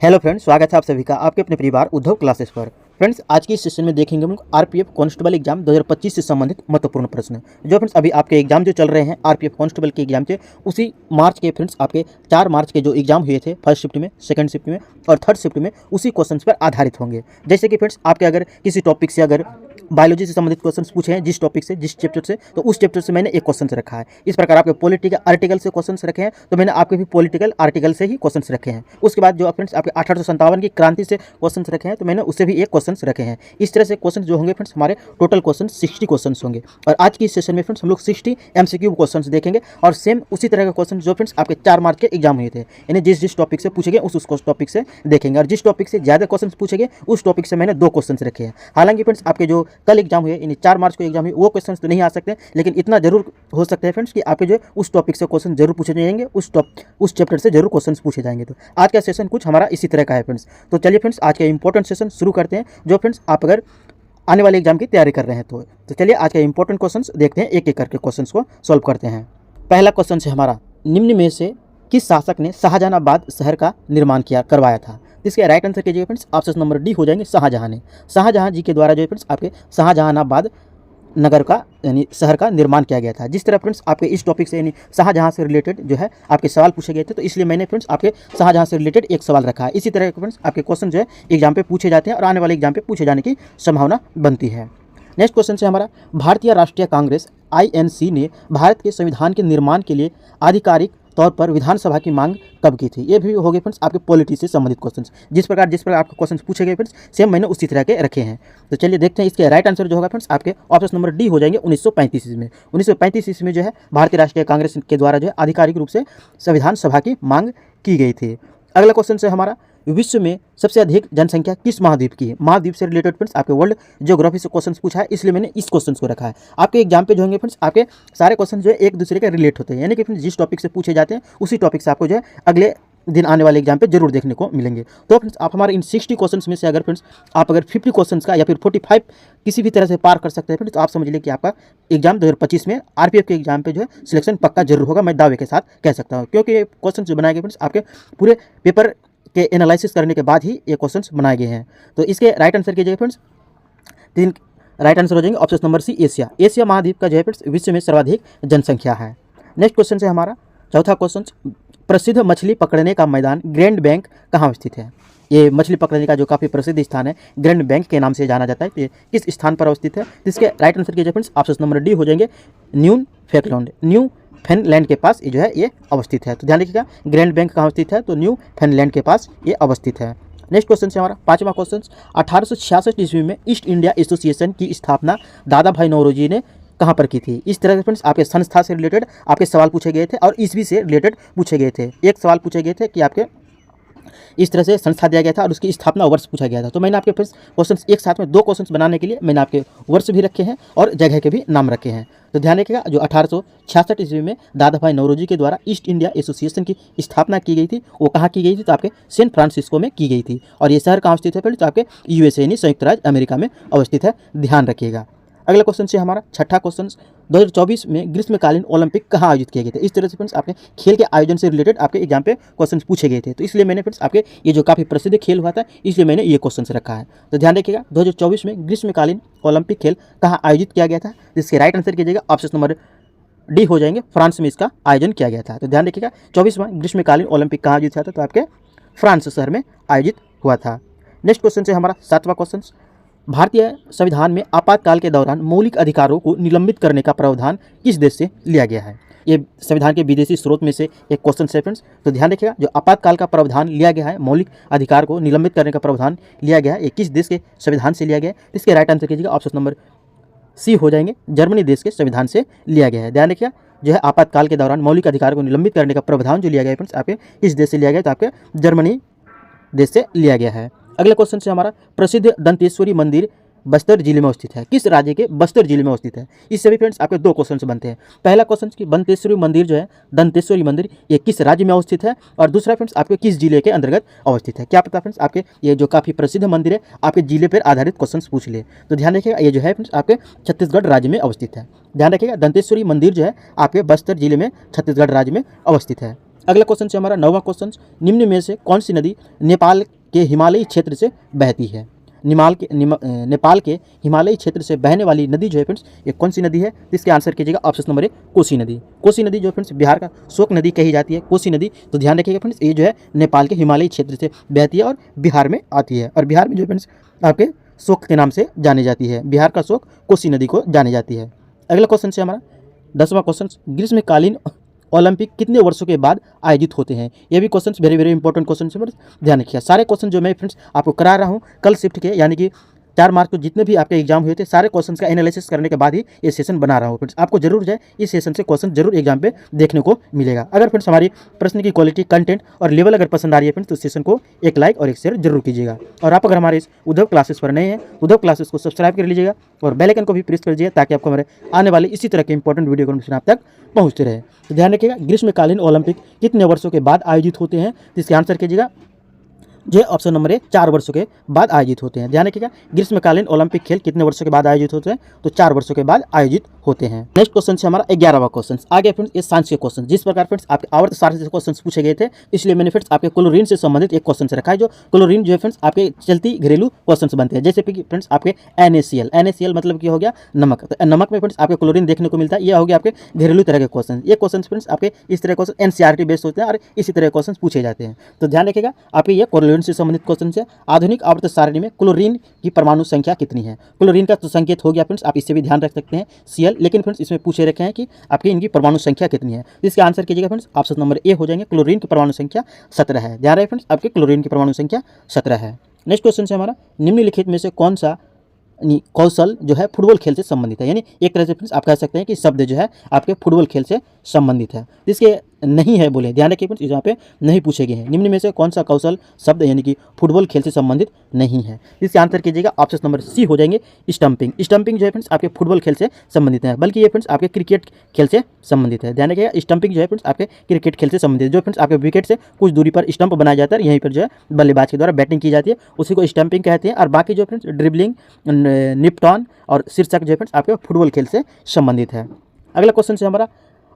Hello friends, स्वागत है आप सभी का आपके अपने परिवार उद्धव क्लासेस पर। फ्रेंड्स, आज की इस सेशन में देखेंगे हम आरपीएफ कांस्टेबल एग्जाम 2025 से संबंधित महत्वपूर्ण प्रश्न। जो फ्रेंड्स अभी आपके एग्जाम जो चल रहे हैं आरपीएफ कांस्टेबल के एग्जाम के, उसी मार्च के फ्रेंड्स आपके 4 मार्च के जो एग्जाम हुए थे फर्स्ट शिफ्ट में, सेकंड शिफ्ट में और थर्ड शिफ्ट में, उसी क्वेश्चन पर आधारित होंगे। जैसे कि फ्रेंड्स आपके अगर किसी टॉपिक से अगर बायोलॉजी से संबंधित क्वेश्चन पूछे हैं जिस टॉपिक से, जिस चैप्टर से, तो उस चैप्टर से मैंने एक क्वेश्चन रखा है। इस प्रकार आपके पॉलिटिकल आर्टिकल से क्वेश्चन रखे हैं, तो मैंने आपके भी पॉलिटिकल आर्टिकल से ही क्वेश्चन रखे हैं। उसके बाद जो फ्रेंड्स आपके 1857 की क्रांति से क्वेश्चन रखे हैं, तो मैंने उससे भी एक क्वेश्चन रखे हैं। इस तरह से क्वेश्चन जो होंगे फ्रेंड्स हमारे टोटल क्वेश्चन 60 क्वेश्चन होंगे। और आज की इस सेशन में फ्रेंड्स हम लोग 60 एमसीक्यू क्वेश्चन देखेंगे और सेम उसी तरह के क्वेश्चन जो फ्रेंड्स आपके 4 मार्च के एग्जाम हुए थे, यानी जिस टॉपिक से पूछे गए उस टॉपिक से देखेंगे। और जिस टॉपिक से ज़्यादा क्वेश्चन पूछे गए उस टॉपिक से मैंने 2 क्वेश्चन रखे हैं। हालांकि फ्रेंड्स आपके जो कल एग्जाम हुए, यानी 4 मार्च को एग्जाम हुई, वो क्वेश्चन तो नहीं आ सकते, लेकिन इतना जरूर हो सकता है फ्रेंड्स कि आपके जो उस टॉपिक से क्वेश्चन जरूर पूछे जाएंगे, उस चैप्टर से जरूर क्वेश्चन पूछे जाएंगे। तो आज का सेशन कुछ हमारा इसी तरह का है फ्रेंड्स। तो चलिए फ्रेंड्स आज का इंपॉर्टेंट सेशन शुरू करते हैं। जो फ्रेंड्स आप अगर आने वाले एग्जाम की तैयारी कर रहे हैं तो चलिए आज का इंपॉर्टेंट क्वेश्चंस देखते हैं, एक एक करके क्वेश्चंस को सॉल्व करते हैं। पहला क्वेश्चन है हमारा, निम्न में से किस शासक ने शाहजहानाबाद शहर का निर्माण करवाया था? इसके राइट आंसर कीजिएगा फ्रेंड्स, ऑप्शन नंबर डी हो जाएंगे शाहजहां ने। शाहजहां जी के द्वारा जो है फ्रेंड्स आपके शाहजहानाबाद नगर का यानी शहर का निर्माण किया गया था। जिस तरह फ्रेंड्स आपके इस टॉपिक से यानी शाहजहां से रिलेटेड जो है आपके सवाल पूछे गए थे, तो इसलिए मैंने फ्रेंड्स आपके शाहजहां से रिलेटेड एक सवाल रखा है। इसी तरह फ्रेंड्स आपके क्वेश्चन जो है एग्जाम पे पूछे जाते हैं और आने वाले एग्जाम पे पूछे जाने की संभावना बनती है। नेक्स्ट क्वेश्चन है हमारा, भारतीय राष्ट्रीय कांग्रेस आईएनसी ने भारत के संविधान के निर्माण के लिए आधिकारिक तौर पर विधानसभा की मांग कब की थी? ये भी हो गए फ्रेंड्स आपके पॉलिटी से संबंधित क्वेश्चंस। जिस प्रकार आपके क्वेश्चंस पूछे गए फ्रेंड्स सेम मैंने उसी तरह के रखे हैं। तो चलिए देखते हैं इसके राइट आंसर जो होगा फ्रेंड्स आपके ऑप्शन नंबर डी हो जाएंगे 1935 ईस्वी में। 1935 ईस्वी में जो है भारतीय राष्ट्रीय कांग्रेस के द्वारा जो है आधिकारिक रूप से संविधान सभा की मांग की गई थी। अगला क्वेश्चन है हमारा, विश्व में सबसे अधिक जनसंख्या किस महाद्वीप की है? महाद्वीप से रिलेटेड फ्रेंड्स आपके वर्ल्ड ज्योग्राफी से क्वेश्चन पूछा है, इसलिए मैंने इस क्वेश्चन को रखा है। आपके एग्जाम पे जो होंगे फ्रेंड्स आपके सारे क्वेश्चन जो है एक दूसरे के रिलेट होते हैं, यानी कि फ्रेंड्स जिस टॉपिक से पूछे जाते हैं उसी टॉपिक से आपको जो है अगले दिन आने वाले एग्जाम पे जरूर देखने को मिलेंगे। तो फ्रेंड्स आप हमारे इन 60 क्वेश्चंस में से अगर फ्रेंड्स आप अगर 50 क्वेश्चंस का या फिर 45 किसी भी तरह से पार कर सकते हैं फ्रेंड्स, तो आप समझ लीजिए कि आपका एग्जाम 2025 में आरपीएफ के एग्जाम पे जो है सिलेक्शन पक्का जरूर होगा, मैं दावे के साथ कह सकता हूँ। क्योंकि ये क्वेश्चन जो बनाए गए फ्रेंड्स आपके पूरे पेपर के एनालिसिस करने के बाद ही ये क्वेश्चंस बनाए गए हैं। तो इसके राइट आंसर कीजिएगा फ्रेंड्स, 3 राइट आंसर हो जाएंगे। Option number C Asia. Asia महाद्वीप का जो है फ्रेंड्स विश्व में सर्वाधिक जनसंख्या है। नेक्स्ट क्वेश्चन है हमारा चौथा क्वेश्चन, प्रसिद्ध मछली पकड़ने का मैदान ग्रैंड बैंक कहाँ स्थित है? ये मछली पकड़ने का जो काफ़ी प्रसिद्ध स्थान है ग्रैंड बैंक के नाम से जाना जाता है, तो ये किस स्थान पर अवस्थित है? इसके राइट आंसर कीजिए फ्रेंड्स, ऑप्शन नंबर डी हो जाएंगे न्यू फेनलैंड के पास ये जो है ये अवस्थित है। तो ध्यान रखिएगा ग्रैंड बैंक कहाँ स्थित है, तो न्यू फेनलैंड के पास ये अवस्थित है। नेक्स्ट क्वेश्चन है हमारा पांचवा क्वेश्चन, 1866 ईस्वी में ईस्ट इंडिया एसोसिएशन की स्थापना दादा भाई नौरोजी ने कहाँ पर की थी? इस तरह से फ्रेंड्स आपके संस्था से रिलेटेड आपके सवाल पूछे गए थे और ईस्वी से रिलेटेड पूछे गए थे। एक सवाल पूछे गए थे कि आपके इस तरह से संस्था दिया गया था और उसकी स्थापना वर्ष पूछा गया था। तो मैंने आपके फ्रेंड्स क्वेश्चंस एक साथ में 2 क्वेश्चंस बनाने के लिए मैंने आपके वर्ष भी रखे हैं और जगह के भी नाम रखे हैं। तो ध्यान रखिएगा जो 1866 ईस्वी में दादा भाई नौरोजी के द्वारा ईस्ट इंडिया एसोसिएशन की स्थापना की गई थी, वो कहाँ की गई थी? तो आपके सैन फ्रांसिस्को में की गई थी। और ये शहर कहाँ स्थित है? तो आपके यूएसए यानी संयुक्त राज्य अमेरिका में अवस्थित है, ध्यान रखिएगा। अगला क्वेश्चन है हमारा छठा क्वेश्चन, 2024 में ग्रीष्मकालीन ओलंपिक कहाँ आयोजित किए गए थे? इस तरह से फ्रेंड्स आपके खेल के आयोजन से रिलेटेड आपके एग्जाम पे क्वेश्चन पूछे गए थे, तो इसलिए मैंने फ्रेंड्स आपके ये जो काफ़ी प्रसिद्ध खेल हुआ था इसलिए मैंने ये क्वेश्चन रखा है। तो ध्यान रखिएगा 2024 में ग्रीष्मकालीन ओलंपिक खेल कहाँ आयोजित किया गया था? इसके राइट आंसर कीजिएगा, ऑप्शन नंबर डी हो जाएंगे फ्रांस में इसका आयोजन किया गया था। तो ध्यान रखिएगा 24वां ग्रीष्मकालीन ओलंपिक कहाँ आयोजित हुआ था? तो आपके फ्रांस शहर में आयोजित हुआ था। नेक्स्ट क्वेश्चन है हमारा 7वां क्वेश्चन, भारतीय संविधान में आपातकाल के दौरान मौलिक अधिकारों को निलंबित करने का प्रावधान किस देश से लिया गया है? ये संविधान के विदेशी स्रोत में से एक क्वेश्चन है फ्रेंड्स। तो ध्यान रखिएगा जो आपातकाल का प्रावधान लिया गया है, मौलिक अधिकार को निलंबित करने का प्रावधान लिया गया है, ये किस देश के संविधान से लिया गया है? इसके राइट आंसर कीजिएगा, ऑप्शन नंबर सी हो जाएंगे जर्मनी देश के संविधान से लिया गया है। ध्यान रखिएगा जो है आपातकाल के दौरान मौलिक अधिकार को निलंबित करने का प्रावधान जो लिया गया है फ्रेंड्स आपके किस देश से लिया गया? तो आपके जर्मनी देश से लिया गया है। अगला क्वेश्चन है हमारा, प्रसिद्ध दंतेश्वरी मंदिर बस्तर जिले में अवस्थित है, किस राज्य के बस्तर जिले में अवस्थित है? इससे भी फ्रेंड्स आपके 2 क्वेश्चन बनते हैं। पहला क्वेश्चन कि दंतेश्वरी मंदिर जो है दंतेश्वरी मंदिर ये किस राज्य में अवस्थित है, और दूसरा फ्रेंड्स आपके किस जिले के अंतर्गत अवस्थित है? क्या पता फ्रेंड्स आपके ये जो काफ़ी प्रसिद्ध मंदिर है आपके जिले पर आधारित क्वेश्चन पूछ ले। तो ध्यान रखिएगा ये जो है फ्रेंड्स आपके छत्तीसगढ़ राज्य में अवस्थित है। ध्यान रखिएगा दंतेश्वरी मंदिर जो है आपके बस्तर जिले में छत्तीसगढ़ राज्य में अवस्थित है। अगला क्वेश्चन है हमारा 9वां क्वेश्चन, निम्न में से कौन सी नदी नेपाल के हिमालयी क्षेत्र से बहती है? नेपाल के हिमालयी क्षेत्र से बहने वाली नदी जो है फ्रेंड्स ये कौन सी नदी है? इसके आंसर कीजिएगा ऑप्शन नंबर 1 कोसी नदी। कोसी नदी जो फ्रेंड्स बिहार का शोक नदी कही जाती है कोसी नदी। तो ध्यान रखिएगा फ्रेंड्स ये जो है नेपाल के हिमालयी क्षेत्र से बहती है और बिहार में आती है, और बिहार में जो फ्रेंड्स आपके शोक के नाम से जानी जाती है, बिहार का शोक कोसी नदी को जानी जाती है। अगला क्वेश्चन है हमारा 10वां क्वेश्चन, ग्रीष्मकालीन ओलंपिक कितने वर्षों के बाद आयोजित होते हैं? ये भी question very very important question है, ध्यान रखिए। सारे क्वेश्चन जो मैं फ्रेंड्स आपको करा रहा हूँ कल शिफ्ट के यानी कि 4 मार्च को जितने भी आपके एग्जाम हुए थे सारे क्वेश्चन का एनालिसिस करने के बाद ही ये सेशन बना रहा हूँ फ्रेंड्स। आपको जरूर जो है इस सेशन से क्वेश्चन जरूर एग्जाम पे देखने को मिलेगा। अगर फ्रेंड्स हमारी प्रश्न की क्वालिटी, कंटेंट और लेवल अगर पसंद आ रही है फ्रेंड्स तो इस सेशन को एक लाइक और एक शेयर जरूर कीजिएगा। और आप अगर हमारे इस उद्धव क्लासेस पर नए हैं, उद्धव क्लासेस को सब्सक्राइब कर लीजिएगा और बेल आइकन को भी प्रेस कर लीजिएगा ताकि आपको हमारे आने वाले इसी तरह के इंपॉर्टेंट वीडियो नोटिफिकेशन आप तक पहुँचते रहे। तो ध्यान रखिएगा ग्रीष्मकालीन ओलंपिक कितने वर्षों के बाद आयोजित होते हैं? तो इसके आंसर कीजिएगा जो ऑप्शन नंबर 1 4 वर्षों के बाद आयोजित होते हैं। ध्यान रखिएगा ग्रीष्मकालीन ओलंपिक खेल कितने वर्षों के बाद आयोजित होते हैं? तो 4 वर्षों के बाद आयोजित होते हैं। नेक्स्ट क्वेश्चन है हमारा 11वां क्वेश्चन। आगे फ्रेंड्स ये साइंस के क्वेश्चन, जिस प्रकार फ्रेंड्स आपके आवर्त सारणी से क्वेश्चन पूछे गए थे इसलिए मैंने फ्रेंड्स आपके क्लोरीन से संबंधित एक क्वेश्चन रखा है। जो क्लोरीन जो है फ्रेंड्स आपके चलती घरेलू क्वेश्चन बनते हैं, जैसे कि फ्रेंड्स आपके NaCl मतलब क्या हो गया? नमक। तो नमक में फ्रेंड्स आपके क्लोरीन देखने को मिलता है। ये हो गया आपके घरेलू तरह के क्वेश्चन। ये क्वेश्चन फ्रेंड्स आपके इस तरह क्वेश्चन NCERT बेस्ड होते हैं और इसी तरह क्वेश्चन पूछे जाते हैं। तो ध्यान रखिएगा आपके ये क्लोरीन से संबंधित क्वेश्चन से आधुनिक आवर्त सारणी में क्लोरीन की परमाणु संख्या कितनी है? क्लोरीन का तो संकेत हो गया फ्रेंड्स, आप इससे भी ध्यान रख सकते हैं Cl, लेकिन फ्रेंड्स इसमें पूछे रखे हैं कि आपकी इनकी परमाणु संख्या कितनी है। तो इसका आंसर कीजिएगा फ्रेंड्स ऑप्शन नंबर ए हो जाएंगे, क्लोरीन की परमाणु संख्या 17 है। ध्यान रहे फ्रेंड्स आपके क्लोरीन की परमाणु संख्या 17 है। नेक्स्ट क्वेश्चन है हमारा निम्नलिखित में से कौन सा कौशल जो है फुटबॉल खेल से संबंधित है? यानी एक तरह से फ्रेंड्स आप कह सकते हैं कि शब्द जो है आपके फुटबॉल खेल से संबंधित है। इसके नहीं है बोले, ध्यान रखिए फ्रेंड्स यहाँ पे नहीं पूछे गए हैं। निम्न में से कौन सा कौशल शब्द यानी कि फुटबॉल खेल से संबंधित नहीं है? इसके आंसर कीजिएगा ऑप्शन नंबर सी हो जाएंगे स्टंपिंग। स्टंपिंग जो है फ्रेंड्स आपके फुटबॉल खेल से संबंधित है, बल्कि ये फ्रेंड्स आपके क्रिकेट खेल से संबंधित है। ध्यान रखिएगा स्टंपिंग जो है फ्रेंड्स आपके क्रिकेट खेल से संबंधित है। जो फ्रेंड्स आपके विकेट से कुछ दूरी पर स्टंप बनाया जाता है, यहीं पर जो है बल्लेबाज के द्वारा बैटिंग की जाती है, उसी को स्टंपिंग कहते हैं। और बाकी जो फ्रेंड्स ड्रिबलिंग, निपटॉन और शीर्षक जो है फ्रेंड्स आपके फुटबॉल खेल से संबंधित है। अगला क्वेश्चन है हमारा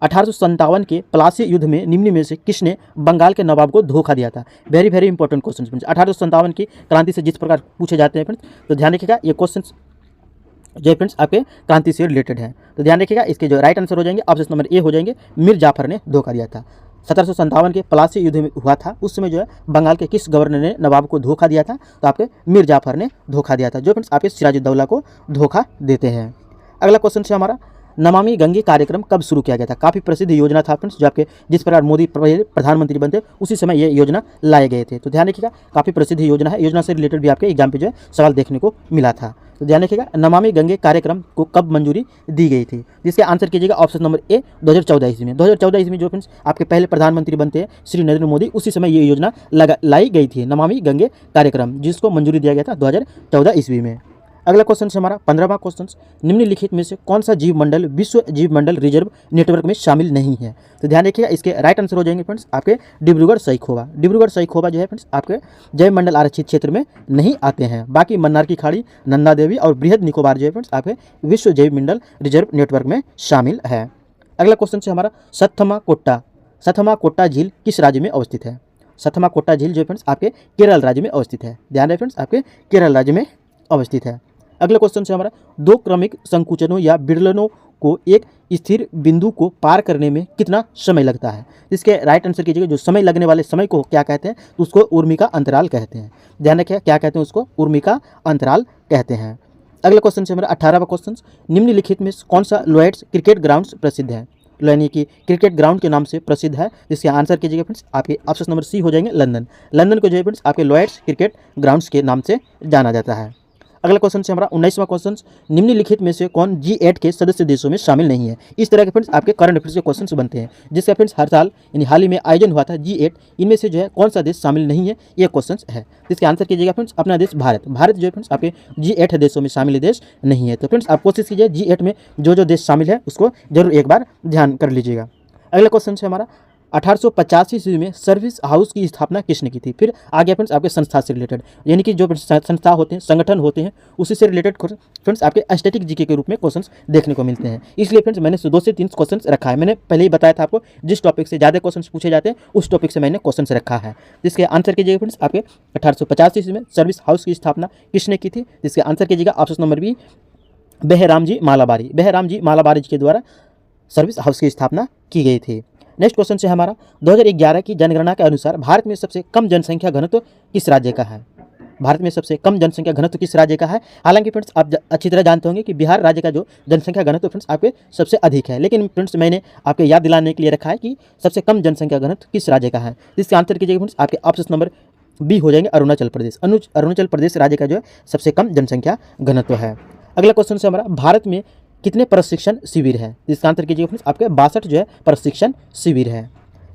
1857 के प्लासी युद्ध में निम्न में से किसने बंगाल के नवाब को धोखा दिया था? Very very important question friends. 1857 की क्रांति से जिस प्रकार पूछे जाते हैं फ्रेंड्स, तो ध्यान रखिएगा ये क्वेश्चन जो फ्रेंड्स आपके क्रांति से रिलेटेड है। तो ध्यान रखिएगा इसके जो राइट आंसर हो जाएंगे ऑप्शन नंबर ए हो जाएंगे, मीर जाफर ने धोखा दिया था। 1757 के प्लासी युद्ध में हुआ था, उस समय जो है बंगाल के किस गवर्नर ने नवाब को धोखा दिया था? तो आपके मीर जाफर ने धोखा दिया था, जो फ्रेंड्स आपके सिराजुद्दौला को धोखा देते हैं। अगला क्वेश्चन है हमारा नमामि गंगे कार्यक्रम कब शुरू किया गया था? काफ़ी प्रसिद्ध योजना था फ्रेंड्स, जो आपके जिस प्रकार मोदी प्रधानमंत्री बनते उसी समय ये योजना लाए गए थे। तो ध्यान रखिएगा काफ़ी प्रसिद्ध योजना है, योजना से रिलेटेड भी आपके एग्जाम पे जो है सवाल देखने को मिला था। तो ध्यान रखिएगा नमामि गंगे कार्यक्रम को कब मंजूरी दी गई थी? जिसके आंसर कीजिएगा ऑप्शन नंबर ए 2014 ईस्वी में। 2014 ईस्वी में जो फ्रेंड्स आपके पहले प्रधानमंत्री बनते हैं श्री नरेंद्र मोदी, उसी समय ये योजना लाई गई थी नमामि गंगे कार्यक्रम, जिसको मंजूरी दिया गया था 2014 ईस्वी में। अगला क्वेश्चन है हमारा 15वां क्वेश्चन, निम्नलिखित में से कौन सा जीव मंडल विश्व जीव मंडल रिजर्व नेटवर्क में शामिल नहीं है? तो ध्यान रखिएगा इसके राइट आंसर हो जाएंगे फ्रेंड्स आपके डिब्रूगढ़ सईखोवा। डिब्रूगढ़ सईखोवा जो है फ्रेंड्स आपके जैव मंडल आरक्षित क्षेत्र में नहीं आते हैं। बाकी मन्नार की खाड़ी, नंदा देवी और बृहद निकोबार जो है फ्रेंड्स आपके विश्व जैव मंडल रिजर्व नेटवर्क में शामिल है। अगला क्वेश्चन है हमारा सथमा कोट्टा झील किस राज्य में अवस्थित है? सथमा कोट्टा झील जो फ्रेंड्स आपके केरल राज्य में अवस्थित है। ध्यान रहे फ्रेंड्स आपके केरल राज्य में अवस्थित है। अगला क्वेश्चन है हमारा दो क्रमिक संकुचनों या विदलनों को एक स्थिर बिंदु को पार करने में कितना समय लगता है? इसके राइट आंसर कीजिएगा जो समय लगने वाले समय को क्या कहते हैं? तो उसको ऊर्मिका अंतराल कहते हैं। ध्यान रखिए क्या कहते हैं उसको? ऊर्मिका अंतराल कहते हैं। अगला क्वेश्चन है हमारा 18वां क्वेश्चन, निम्नलिखित में कौन सा लॉयड्स क्रिकेट ग्राउंड प्रसिद्ध है? यानी कि क्रिकेट ग्राउंड के नाम से प्रसिद्ध है, जिसके आंसर कीजिएगा फ्रेंड्स आपके ऑप्शन नंबर सी हो जाएंगे लंदन। लंदन को जो है फ्रेंड्स आपके लॉयड्स क्रिकेट ग्राउंड्स के नाम से जाना जाता है। अगला क्वेश्चन है हमारा 19वां क्वेश्चन, निम्नलिखित में से कौन G8 के सदस्य देशों में शामिल नहीं है? इस तरह के फ्रेंड्स आपके करंट अफेयर्स के क्वेश्चन बनते हैं, जिसका फ्रेंड्स हर साल यानी हाल ही में आयोजन हुआ था G8, इनमें से जो है कौन सा देश शामिल नहीं है, ये क्वेश्चन है। इसके आंसर कीजिएगा फ्रेंड्स अपना देश भारत। भारत जो है फ्रेंड्स आपके G8 देशों में शामिल देश नहीं है। तो फ्रेंड्स आप कोशिश कीजिए G8 में जो देश शामिल है उसको जरूर एक बार ध्यान कर लीजिएगा। अगला क्वेश्चन है हमारा 1885 ईस्वी में सर्विस हाउस की स्थापना किसने की थी। फिर आगे फ्रेंड्स आपके संस्था से रिलेटेड, यानी कि जो संस्था होते हैं, संगठन होते हैं, उसी से रिलेटेड फ्रेंड्स आपके स्टैटिक जीके के रूप में क्वेश्चंस देखने को मिलते हैं। इसलिए फ्रेंड्स मैंने 2 से 3 क्वेश्चंस रखा है। मैंने पहले ही बताया था आपको, जिस टॉपिक से ज़्यादा क्वेश्चंस पूछे जाते हैं उस टॉपिक से मैंने क्वेश्चंस रखा है। जिसके आंसर कीजिएगा फ्रेंड्स आपके 1885 ईस्वी में सर्विस हाउस की स्थापना किसने की थी। जिसके आंसर कीजिएगा ऑप्शन नंबर बी, बेहराम जी मालाबारी। बेहराम जी मालाबारी जी के द्वारा सर्विस हाउस की स्थापना की गई थी। नेक्स्ट क्वेश्चन है हमारा, 2011 की जनगणना के अनुसार भारत में सबसे कम जनसंख्या घनत्व किस राज्य का है। भारत में सबसे कम जनसंख्या घनत्व किस राज्य का है। हालांकि फ्रेंड्स आप अच्छी तरह जानते होंगे कि बिहार राज्य का जो जनसंख्या घनत्व फ्रेंड्स आपके सबसे अधिक है, लेकिन फ्रेंड्स मैंने आपके याद दिलाने के लिए रखा है कि सबसे कम जनसंख्या घनत्व किस राज्य का है। इसके आंसर कीजिएगा फ्रेंड्स आपके ऑप्शन नंबर बी हो जाएंगे, अरुणाचल प्रदेश। अरुणाचल प्रदेश राज्य का जो है सबसे कम जनसंख्या घनत्व है। अगला क्वेश्चन से हमारा, भारत में कितने प्रशिक्षण शिविर है। इसका आंसर कीजिएगा फ्रेंड्स आपके 62 जो है प्रशिक्षण शिविर है।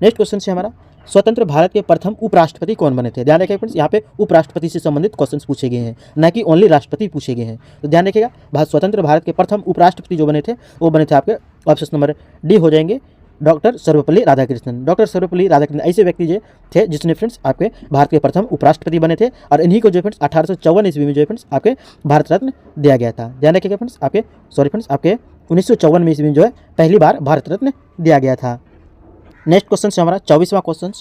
नेक्स्ट क्वेश्चन से हमारा, स्वतंत्र भारत के प्रथम उपराष्ट्रपति कौन बने थे। ध्यान रखिएगा फ्रेंड्स, यहाँ पे उपराष्ट्रपति से संबंधित क्वेश्चंस पूछे गए हैं, न कि ओनली राष्ट्रपति पूछे गए हैं। तो ध्यान रखिएगा, स्वतंत्र भारत के प्रथम उपराष्ट्रपति जो बने थे वो बने थे आपके ऑप्शन नंबर डी हो जाएंगे, डॉक्टर सर्वपल्ली राधाकृष्णन। डॉक्टर सर्वपल्ली राधाकृष्णन ऐसे व्यक्ति जो थे जिसने फ्रेंड्स आपके भारत के प्रथम उपराष्ट्रपति बने थे, और इन्हीं को जो फ्रेंड्स 1854 ईस्वी में जो फ्रेंड्स आपके भारत रत्न दिया गया था। ध्यान रखिएगा फ्रेंड्स, आपके 1954 में ईस्वी में जो है पहली बार भारत रत्न दिया गया था। नेक्स्ट क्वेश्चन से हमारा 24वां क्वेश्चन,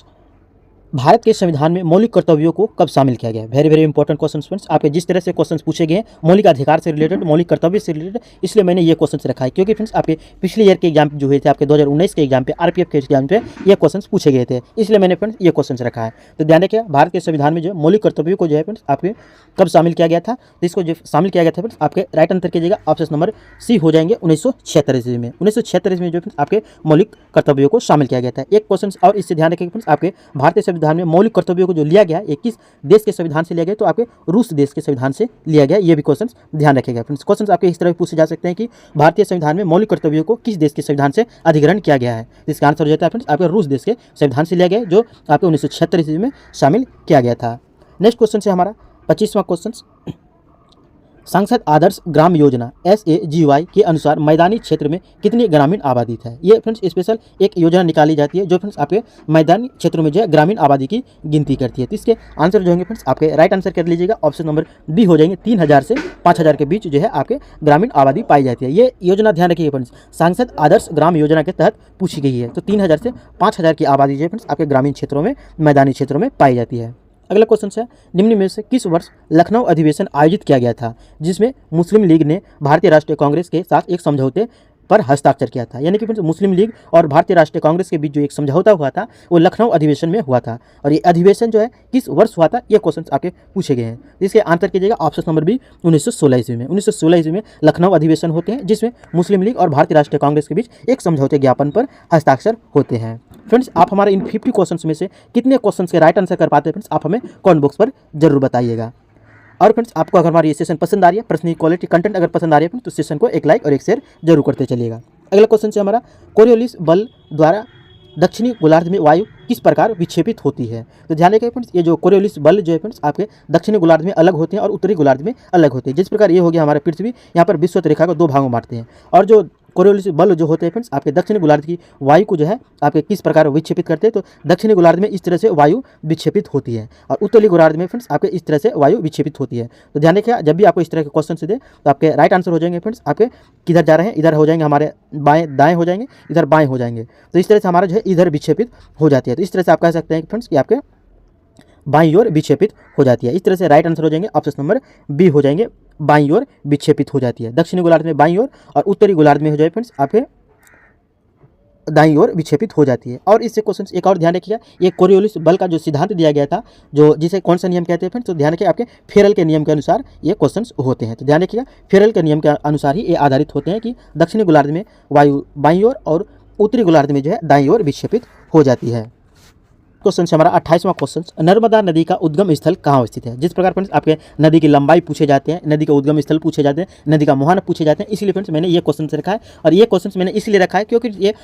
भारत के संविधान में मौलिक कर्तव्यों को कब शामिल किया गया है। Very very important question friends, आपके जिस तरह से क्वेश्चंस पूछे गए हैं मौलिक अधिकार से रिलेटेड, मौलिक कर्तव्य से रिलेटेड, इसलिए मैंने ये क्वेश्चंस रखा है, क्योंकि फ्रेंड्स आपके पिछले ईयर के एग्जाम जो हुए थे, आपके 2019 के एग्जाम पे, आरपीएफ के एग्जाम पे ये क्वेश्चंस पूछे गए थे, इसलिए मैंने फ्रेंड्स ये क्वेश्चंस रखा है। तो ध्यान रखिए, भारत के संविधान में जो मौलिक कर्तव्यों को जो है फ्रेंड्स आपके कब शामिल किया गया था। तो इसको जो शामिल किया गया था फ्रेंड्स आपके राइट आंसर कीजिएगा ऑप्शन नंबर सी हो जाएंगे 1976 ईस्वी में। 1976 ईस्वी में जो फ्रेंड्स आपके मौलिक कर्तव्यों को शामिल किया गया था। एक क्वेश्चन और इससे ध्यान रखिएगा फ्रेंड्स, आपके भारतीय संविधान में मौलिक कर्तव्यों को जो लिया गया ये किस देश के संविधान से लिया गया, तो आपके रूस देश के संविधान से लिया गया। ये भी क्वेश्चन ध्यान रखिएगा फ्रेंड्स। क्वेश्चन आपके इस तरह पूछे जा सकते हैं कि भारतीय संविधान में मौलिक कर्तव्यों को किस देश के संविधान से अधिग्रहण किया गया है। इसका आंसर हो जाता है फ्रेंड्स आपके रूस देश के संविधान से लिया गया, जो आपके 1976 ईस्वी में शामिल किया गया था। नेक्स्ट क्वेश्चन से हमारा 25वां क्वेश्चन, सांसद आदर्श ग्राम योजना SAGY के अनुसार मैदानी क्षेत्र में कितनी ग्रामीण आबादी है। ये फ्रेंड्स स्पेशल एक योजना निकाली जाती है जो फ्रेंड्स आपके मैदानी क्षेत्रों में जो है ग्रामीण आबादी की गिनती करती है। तो इसके आंसर जो होंगे फ्रेंड्स आपके राइट आंसर कर लीजिएगा, ऑप्शन नंबर बी हो जाएंगे, 3000 से 5000 के बीच जो है आपके ग्रामीण आबादी पाई जाती है। ये योजना ध्यान रखिए फ्रेंड्स, सांसद आदर्श ग्राम योजना के तहत पूछी गई है। तो 3000 से 5000 की आबादी जो है फ्रेंड्स आपके ग्रामीण क्षेत्रों में, मैदानी क्षेत्रों में पाई जाती है। अगला क्वेश्चन है, निम्न में से किस वर्ष लखनऊ अधिवेशन आयोजित किया गया था जिसमें मुस्लिम लीग ने भारतीय राष्ट्रीय कांग्रेस के साथ एक समझौते पर हस्ताक्षर किया था। यानी कि मुस्लिम लीग और भारतीय राष्ट्रीय कांग्रेस के बीच जो एक समझौता हुआ था वो लखनऊ अधिवेशन में हुआ था, और ये अधिवेशन जो है किस वर्ष हुआ था, ये क्वेश्चन आपके पूछे गए हैं। इसके आंसर कीजिएगा ऑप्शन नंबर बी 1916 ईस्वी में। 1916 ईस्वी में लखनऊ अधिवेशन होते हैं जिसमें मुस्लिम लीग और भारतीय राष्ट्रीय कांग्रेस के बीच एक समझौते ज्ञापन पर हस्ताक्षर होते हैं। फ्रेंड्स आप हमारे इन 50 क्वेश्चंस में से कितने क्वेश्चंस के राइट आंसर कर पाते हैं फ्रेंड्स, आप हमें कमेंट बॉक्स पर जरूर बताइएगा। और फ्रेंड्स आपको अगर हमारी ये सेशन पसंद आ रही है, प्रश्न की क्वालिटी कंटेंट अगर पसंद आ रही है तो सेशन को एक लाइक और एक शेयर जरूर करते चलिएगा। अगला क्वेश्चन है हमारा, कोरियोलिस बल द्वारा दक्षिणी गोलार्ध में वायु किस प्रकार विक्षेपित होती है। तो ध्यान रखिए फ्रेंड्स, ये जो कोरियोलिस बल जो है फ्रेंड्स आपके दक्षिणी गोलार्ध में अलग होते हैं और उत्तरी गोलार्ध में अलग होते हैं। जिस प्रकार ये हो गया हमारे पृथ्वी, यहाँ पर विषुवत रेखा को 2 भागों में बांटते हैं, और जो कोरियोलिस बल जो होते हैं फ्रेंड्स आपके दक्षिणी गोलार्ध की वायु को जो है आपके किस प्रकार विक्षेपित करते हैं। तो दक्षिणी गोलार्ध में इस तरह से वायु विक्षेपित होती है, और उत्तरी गोलार्ध में फ्रेंड्स आपके इस तरह से वायु विक्षेपित होती है। तो ध्यान रखिए, जब भी आपको इस तरह के क्वेश्चन से दे तो आपके राइट आंसर हो जाएंगे फ्रेंड्स आपके किधर जा रहे हैं, इधर हो जाएंगे हमारे बाएं, दाएं हो जाएंगे, इधर बाएं हो जाएंगे। तो इस तरह से हमारा जो है इधर विक्षेपित हो जाती है। तो इस तरह से आप कह सकते हैं फ्रेंड्स कि आपके बाईं ओर विक्षेपित हो जाती है। इस तरह से राइट आंसर हो जाएंगे ऑप्शन नंबर बी हो जाएंगे, बाईं ओर विक्षेपित हो जाती है। दक्षिणी गोलार्ध में बाईं ओर और उत्तरी गोलार्ध में हो जाए फ्रेंड्स आपके दाईं ओर विक्षेपित हो जाती है। और इससे क्वेश्चन एक और ध्यान रखिएगा, ये कोरियोलिस बल का जो सिद्धांत दिया गया था, जो जिसे कौन सा नियम कहते हैं फ्रेंड्स, तो ध्यान रखिए आपके फेरल के नियम के अनुसार ये क्वेश्चंस होते हैं। तो ध्यान रखिएगा फेरल के नियम के अनुसार ही ये आधारित होते हैं कि दक्षिणी गोलार्ध में वायु बाईं ओर और उत्तरी गोलार्ध में जो है दाईं ओर विक्षेपित हो जाती है। क्वेश्चन से हमारा 28वां क्वेश्चन, नर्मदा नदी का उद्गम स्थल कहाँ स्थित है। जिस प्रकार फ्रेंड्स आपके नदी की लंबाई पूछे जाते हैं, नदी का उद्गम स्थल पूछे जाते हैं, नदी का मुहाना पूछे जाते हैं, इसलिए फ्रेंड्स मैंने ये क्वेश्चन रखा है। और ये क्वेश्चन मैंने इसलिए रखा है क्योंकि ये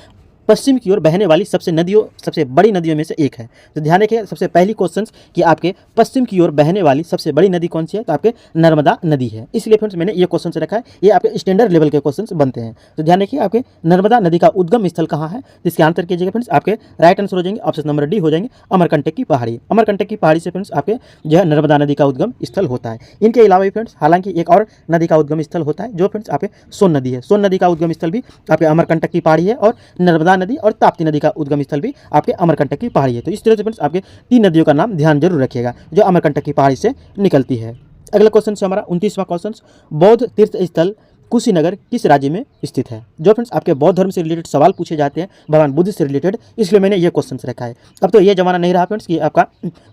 पश्चिम की ओर बहने वाली सबसे बड़ी नदियों में से एक है। तो ध्यान रखिएगा सबसे पहली क्वेश्चन कि आपके पश्चिम की ओर बहने वाली सबसे बड़ी नदी कौन सी है, तो आपके नर्मदा नदी है। इसलिए फ्रेंड्स मैंने ये क्वेश्चन रखा है, ये आपके स्टैंडर्ड लेवल के क्वेश्चन बनते हैं। तो ध्यान रखिए आपके नर्मदा नदी का उद्गम स्थल कहाँ है, जिसके आंसर कीजिएगा फ्रेंड्स आपके राइट आंसर हो जाएंगे ऑप्शन नंबर डी हो जाएंगे अमरकंटक की पहाड़ी। अमरकंटक की पहाड़ी से फ्रेंड्स आपके जो है नर्मदा नदी का उद्गम स्थल होता है। इनके अलावा भी फ्रेंड्स हालांकि एक और नदी का उद्गम स्थल होता है जो फ्रेंड्स आपके सोन नदी है। सोन नदी का उद्गम स्थल भी आपके अमरकंटक की पहाड़ी है और नर्मदा नदी और ताप्ती नदी का उद्गम स्थल भी आपके अमरकंटक की पहाड़ी है। तो इस तरह से फ्रेंड्स आपके 3 नदियों का नाम ध्यान जरूर रखिएगा जो अमरकंटक की पहाड़ी से निकलती है। अगला क्वेश्चन से हमारा 29वां क्वेश्चन, बौद्ध तीर्थ स्थल कुशीनगर किस राज्य में स्थित है। जो फ्रेंड्स आपके बौद्ध धर्म से रिलेटेड सवाल पूछे जाते हैं भगवान बुद्ध से रिलेटेड, इसलिए मैंने ये क्वेश्चन रखा है। अब तो ये जमाना नहीं रहा फ्रेंड्स कि आपका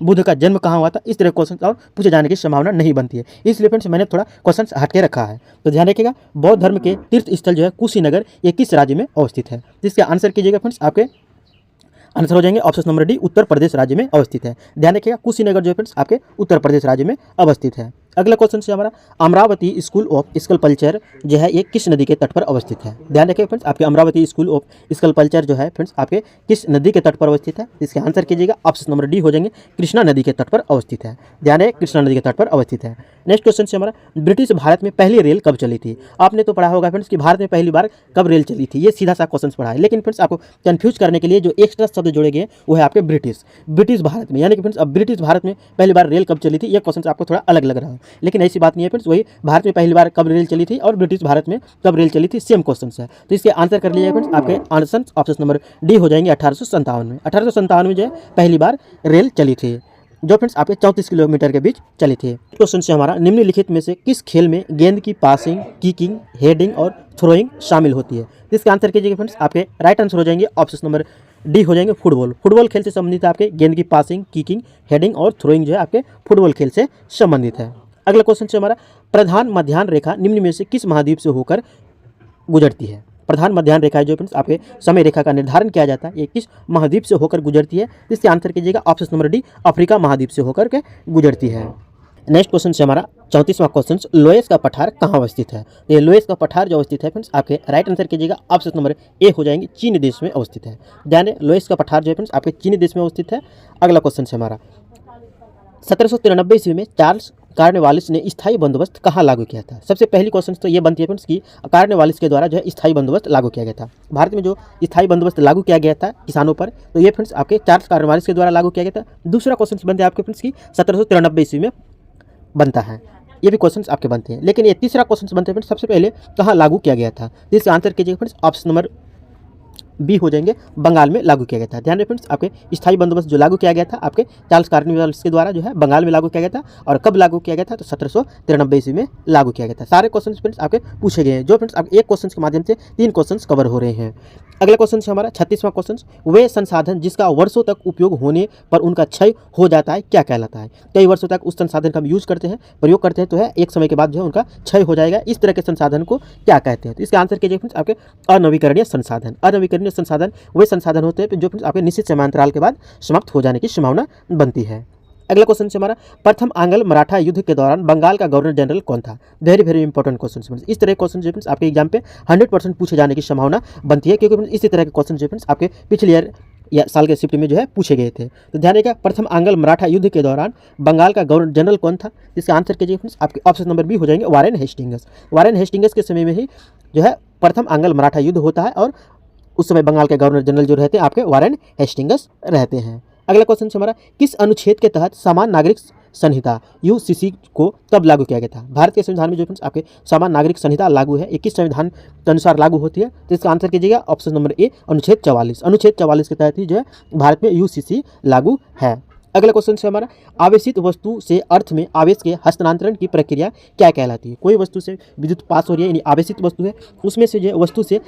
बुद्ध का जन्म कहाँ हुआ था, इस तरह क्वेश्चन और पूछे जाने की संभावना नहीं बनती है, इसलिए फ्रेंड्स मैंने थोड़ा क्वेश्चन हट के रखा है। तो ध्यान रखिएगा बौद्ध धर्म के तीर्थ स्थल जो है कुशीनगर ये किस राज्य में अवस्थित है, जिसका आंसर कीजिएगा फ्रेंड्स आपके आंसर हो जाएंगे option number D Uttar Pradesh राज्य में अवस्थित है। ध्यान रखिएगा कुशीनगर जो फ्रेंड्स आपके उत्तर प्रदेश राज्य में अवस्थित है। अगला क्वेश्चन से हमारा अमरावती स्कूल ऑफ स्कल्पचर जो है ये किस नदी के तट पर अवस्थित है। ध्यान रखिए फ्रेंड्स आपके अमरावती स्कूल ऑफ स्कल्पचर जो है फ्रेंड्स आपके किस नदी के तट पर अवस्थित है, इसके आंसर कीजिएगा ऑप्शन नंबर डी हो जाएंगे कृष्णा नदी के तट पर अवस्थित है। ध्यान रखिए कृष्णा नदी के तट पर अवस्थित है। नेक्स्ट क्वेश्चन से हमारा ब्रिटिश भारत में पहली रेल कब चली थी। आपने तो पढ़ा होगा फ्रेंड्स कि भारत में पहली बार कब रेल चली थी, ये सीधा सा क्वेश्चन पढ़ा है, लेकिन फ्रेंड्स आपको कंफ्यूज करने के लिए जो एक्स्ट्रा शब्द जोड़े गए वो है आपके ब्रिटिश भारत में, यानी कि फ्रेंड्स अब ब्रिटिश भारत में पहली बार रेल कब चली थी, ये क्वेश्चन आपको थोड़ा अलग लग रहा है, लेकिन ऐसी बात नहीं है फ्रेंड्स, वही भारत में पहली बार कब रेल चली थी और ब्रिटिश भारत में कब रेल चली थी सेम क्वेश्चन है। तो इसके आंसर कर लीजिए फ्रेंड्स आपके आंसर ऑप्शन नंबर डी हो जाएंगे 1857 में। 1857 में जो है पहली बार रेल चली थी जो फ्रेंड्स आपके 34 किलोमीटर के बीच चली थी। क्वेश्चन से हमारा निम्नलिखित में से किस खेल में गेंद की पासिंग, किकिंग, हेडिंग और थ्रोइंग शामिल होती है। इसका आंसर कीजिएगा फ्रेंड्स आपके राइट आंसर हो जाएंगे ऑप्शन नंबर डी हो जाएंगे फुटबॉल। फुटबॉल खेल से संबंधित आपके गेंद की पासिंग, किकिंग, हेडिंग और थ्रोइंग जो है आपके फुटबॉल खेल से संबंधित है। अगला क्वेश्चन से हमारा प्रधान मध्याह्न रेखा निम्न में से किस महाद्वीप से होकर गुजरती है। प्रधान मध्याह्न रेखा जो फ्रेंड्स आपके समय रेखा का निर्धारण किया जाता है ये किस महाद्वीप से होकर गुजरती है, इसके आंसर कीजिएगा ऑप्शन नंबर डी अफ्रीका महाद्वीप से होकर के गुजरती है। नेक्स्ट क्वेश्चन से हमारा 34वां क्वेश्चन, लोएस का पठार कहाँ अवस्थित है। ये लोएस का पठार जो अवस्थित है फ्रेंड्स आपके राइट आंसर कीजिएगा ऑप्शन नंबर ए हो जाएंगे चीन देश में अवस्थित है। ध्यान दें लोएस का पठार जो है फ्रेंड्स आपके चीन देश में अवस्थित है। अगला क्वेश्चन से हमारा 1793 ईस्वी में चार्ल्स कार्नवालिस ने स्थायी बंदोबस्त कहाँ लागू किया था। सबसे पहली क्वेश्चन तो ये बनती है फ्रेंड्स कि कार्नवालिस के द्वारा जो है स्थायी बंदोबस्त लागू किया गया था। भारत में जो स्थायी बंदोबस्त लागू किया गया था किसानों पर, तो ये फ्रेंड्स आपके चार्ल्स कार्नवालिस के द्वारा लागू किया गया था। दूसरा क्वेश्चन बनते हैं आपके फ्रेंड्स की 1793 ईस्वी में बनता है, ये भी क्वेश्चंस आपके बनते हैं। लेकिन ये तीसरा क्वेश्चन बनते हैं फ्रेंड्स सबसे पहले कहाँ लागू किया गया था, तो इसका आंसर कीजिएगा फ्रेंड्स ऑप्शन नंबर बी हो जाएंगे बंगाल में लागू किया गया था। ध्यान रखें फ्रेंड्स आपके स्थायी बंदोबस्त जो लागू किया गया था आपके चार्ल्स कार्नवालिस के द्वारा जो है बंगाल में लागू किया गया था। और कब लागू किया गया था, तो 1793 ईस्वी में लागू किया गया था। सारे क्वेश्चन फ्रेंड्स आपके पूछे गए हैं जो फ्रेंड्स आप एक क्वेश्चन के माध्यम से 3 क्वेश्चन कवर हो रहे हैं। अगला क्वेश्चन है हमारा 36वां क्वेश्चन, वे संसाधन जिसका वर्षों तक उपयोग होने पर उनका क्षय हो जाता है क्या कहलाता है। कई वर्षों तक उस संसाधन का हम यूज करते हैं, प्रयोग करते हैं, तो है एक समय के बाद जो है उनका क्षय हो जाएगा, इस तरह के संसाधन को क्या कहते हैं। तो इसका आंसर कीजिए फ्रेंड्स आपके अनवीकरणीय संसाधन। अनवीकरणीय संसाधन वे संसाधन होते हैं जो फ्रेंड्स आपके निश्चित समयांतराल के बाद समाप्त हो जाने की संभावना बनती है। अगला क्वेश्चन से हमारा प्रथम आंग्ल मराठा युद्ध के दौरान बंगाल का गवर्नर जनरल कौन था। Very very important question. इस तरह के क्वेश्चन जो फ्रेंड्स आपके एग्जाम पे 100% पूछे जाने की संभावना बनती है, क्योंकि इसी तरह के क्वेश्चन जो फ्रेंड्स आपके पिछले ईयर या साल के शिफ्ट में जो है पूछे गए थे। तो ध्यान रखिएगा प्रथम आंग्ल मराठा युद्ध के दौरान बंगाल का गवर्नर जनरल कौन था, इसका आंसर कीजिए फ्रेंड्स आपके ऑप्शन नंबर बी हो जाएंगे वारेन हेस्टिंग्स। वारेन हेस्टिंग्स के समय में ही जो है प्रथम आंग्ल मराठा युद्ध होता है और उस समय बंगाल के गवर्नर जनरल जो रहते हैं आपके वारेन हेस्टिंग्स रहते हैं। अगला क्वेश्चन से हमारा किस अनुच्छेद के तहत समान नागरिक संहिता यूसीसी को कब लागू किया गया था। भारत के संविधान में जो फ्रेंड्स आपके समान नागरिक संहिता लागू है 21 संविधान के अनुसार लागू होती है, तो इसका आंसर कीजिएगा ऑप्शन नंबर ए अनुच्छेद 44। अनुच्छेद 44 के तहत ही जो है भारत में यूसीसी लागू है। अगला क्वेश्चन से हमारा आवेशित वस्तु से अर्थ में आवेश के हस्तांतरण की प्रक्रिया क्या कहलाती है। कोई वस्तु से विद्युत पास हो रही है यानी आवेशित वस्तु है, उसमें से जो वस्तु से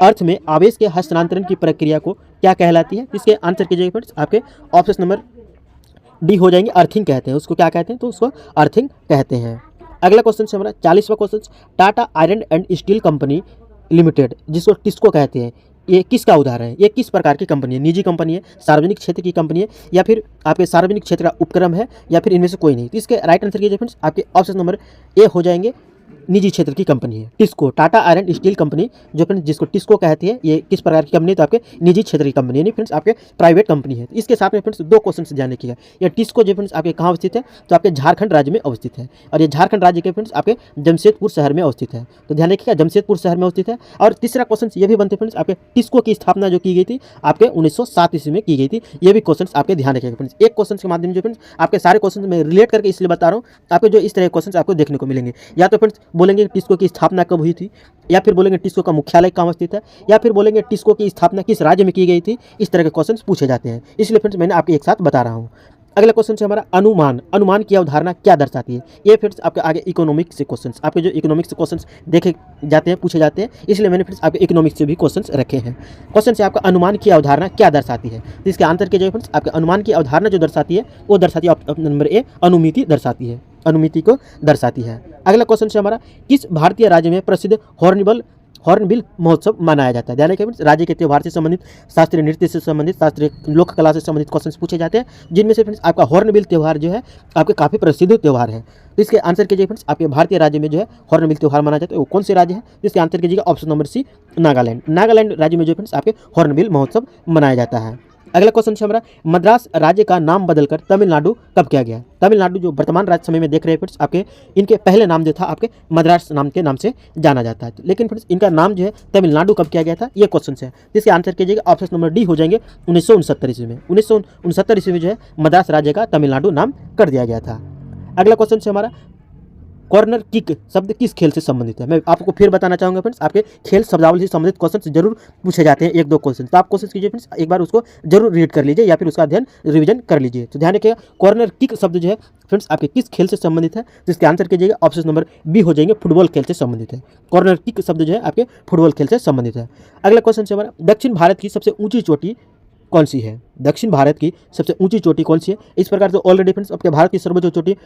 अर्थ में आवेश के हस्तांतरण की प्रक्रिया को क्या कहलाती है। इसके आंसर कीजिएगा फ्रेंड्स आपके ऑप्शन नंबर डी हो जाएंगे अर्थिंग कहते हैं, उसको क्या कहते हैं, तो उसको अर्थिंग कहते हैं। अगला क्वेश्चन से हमारा 40वां question, Tata iron and steel company limited जिसको टिस्को कहते हैं, ये किसका उदाहरण है। ये किस प्रकार की कंपनी है, निजी कंपनी है, सार्वजनिक क्षेत्र की कंपनी है, या फिर आपके सार्वजनिक क्षेत्र का उपक्रम है, या फिर इनमें से कोई नहीं। तो इसके राइट आंसर कीजिए फ्रेंड्स आपके ऑप्शन नंबर ए हो जाएंगे निजी क्षेत्र की कंपनी है। TISCO, Tata iron steel company, जो फ्रेंड्स जिसको टिस्को कहती है, ये किस प्रकार की कंपनी है? तो आपके निजी क्षेत्र की कंपनी है, फ्रेंड्स आपके प्राइवेट कंपनी है। इसके साथ में फ्रेंड्स दो क्वेश्चन ध्यान रखिएगा। ये टिस्को जो फ्रेंड्स आपके कहाँ अवस्थित है? तो आपके झारखंड राज्य में अवस्थित है, और ये झारखंड राज्य के फ्रेंड्स आपके जमशेदपुर शहर में अवस्थित है। तो ध्यान रखिएगा, जमशेदपुर शहर में अवस्थित है। और तीसरा क्वेश्चन ये भी बनते फ्रेंड्स, आपके टिस्को की स्थापना जो की गई थी आपके 1907 ईस्वी में की गई थी। ये भी क्वेश्चन आपके ध्यान रखिएगा फ्रेंड्स। एक क्वेश्चन के माध्यम से फ्रेंड्स आपके सारे क्वेश्चन में रिलेट करके इसलिए बता रहा हूँ, आपके जो इस तरह के क्वेश्चन आपको देखने को मिलेंगे। या तो फ्रेंड्स बोलेंगे टिस्को की स्थापना कब हुई थी, या फिर बोलेंगे टिस्को का मुख्यालय कहाँ स्थित है, या फिर बोलेंगे टिस्को की स्थापना किस राज्य में की गई थी। इस तरह के क्वेश्चन पूछे जाते हैं, इसलिए फ्रेंड्स मैंने आपके एक साथ बता रहा हूँ। अगला क्वेश्चन है हमारा अनुमान। अनुमान की अवधारणा क्या दर्शाती है? ये फ्रेंड्स आपके आगे इकोनॉमिक्स से क्वेश्चंस, आपके जो इकोनॉमिक्स से क्वेश्चंस देखे जाते हैं, पूछे जाते हैं, इसलिए मैंने फ्रेंड्स आपके इकोनॉमिक्स से भी क्वेश्चंस रखे हैं। क्वेश्चन से आपका अनुमान की अवधारणा क्या दर्शाती है, तो इसके आंसर के जो फ्रेंड्स आपके अनुमान की अवधारणा जो दर्शाती है वो दर्शाती है ऑप्शन नंबर ए, अनुमिति दर्शाती है, अनुमिति को दर्शाती है। अगला क्वेश्चन है हमारा, किस भारतीय राज्य में प्रसिद्ध हॉर्नबिल महोत्सव मनाया जाता है? ध्यान रखिए फ्रेंड्स, राज्य के त्यौहार से संबंधित, शास्त्रीय नृत्य से संबंधित, शास्त्रीय लोक कला से संबंधित क्वेश्चन पूछे जाते हैं, जिनमें से फ्रेंड्स आपका हॉर्नबिल त्यौहार जो है आपके काफ़ी प्रसिद्ध त्यौहार है। तो इसके आंसर कीजिए फ्रेंड्स, आपके भारतीय राज्य में जो है हॉर्नबिल त्यौहार मनाया जाता है वो कौन से राज्य है? तो इसके आंसर कीजिएगा option number C, Nagaland. Nagaland राज्य में जो फ्रेंड्स आपके हॉर्नबिल महोत्सव मनाया जाता है। अगला क्वेश्चन है हमारा, मद्रास राज्य का नाम बदलकर तमिलनाडु कब किया गया? तमिलनाडु जो वर्तमान राज्य समय में देख रहे हैं फ्रेंड्स, आपके इनके पहले नाम जो था आपके मद्रास नाम के नाम से जाना जाता है, लेकिन फ्रेंड्स इनका नाम जो है तमिलनाडु कब किया गया था? ये क्वेश्चन है, जिसके आंसर कीजिएगा ऑप्शन नंबर डी हो जाएंगे 1969 ईस्वी में। 1969 ईस्वी में जो है मद्रास राज्य का तमिलनाडु नाम कर दिया गया था। अगला क्वेश्चन है हमारा, कॉर्नर किक शब्द किस खेल से संबंधित है? मैं आपको फिर बताना चाहूँगा फ्रेंड्स, आपके खेल शब्दावली से संबंधित क्वेश्चन जरूर पूछे जाते हैं, एक दो क्वेश्चन, तो आप कोशिश कीजिए फ्रेंड्स एक बार उसको जरूर रीड कर लीजिए या फिर उसका अध्ययन रिवीजन कर लीजिए। तो ध्यान रखिएगा, कॉर्नर किक शब्द जो है फ्रेंड्स आपके किस खेल से संबंधित है? तो इसके आंसर कीजिएगा ऑप्शन नंबर बी हो जाएंगे, फुटबॉल खेल से संबंधित है। कॉर्नर किक शब्द जो है आपके फुटबॉल खेल से संबंधित है। अगला क्वेश्चन है हमारा, दक्षिण भारत की सबसे ऊंची चोटी कौन सी है? दक्षिण भारत की सबसे ऊंची चोटी कौन सी है? इस प्रकार से ऑलरेडी फ्रेंड्स आपके भारत की सर्वोच्च चोटी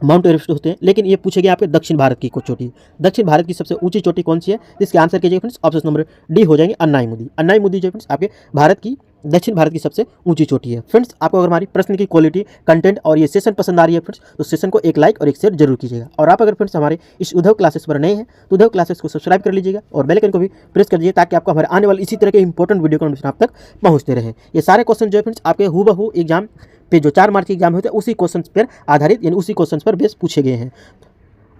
माउंट एवरेस्ट होते हैं, लेकिन ये पूछे गए आपके दक्षिण भारत की चोटी। दक्षिण भारत की सबसे ऊंची चोटी कौन सी है? इसके आंसर कीजिए फ्रेंड्स ऑप्शन नंबर डी हो जाएंगे, अन्नाईमुदी। अन्नाईमुदी जो फ्रेंड्स आपके भारत की दक्षिण भारत की सबसे ऊंची चोटी है। फ्रेंड्स आपको अगर हमारी प्रश्न की क्वालिटी, कंटेंट और ये सेशन पसंद आ रही है फ्रेंड्स, तो सेशन को एक लाइक और एक शेयर जरूर कीजिएगा। और आप अगर फ्रेंड्स हमारे इस उद्धव क्लासेस पर नए हैं तो उद्धव क्लासेस को सब्सक्राइब कर लीजिएगा और बेल आइकन को भी प्रेस कर दीजिए, ताकि आपको हमारे आने वाले इसी तरह के इंपॉर्टेंट वीडियो का नोटिफिकेशन आप तक पहुंचते रहे। ये सारे क्वेश्चन जो है फ्रेंड्स आपके हूबहू एग्जाम पे जो 4 मार्च के एग्जाम होते हैं उसी क्वेश्चन पर आधारित, यानी उसी क्वेश्चन पर बेस पूछे गए हैं।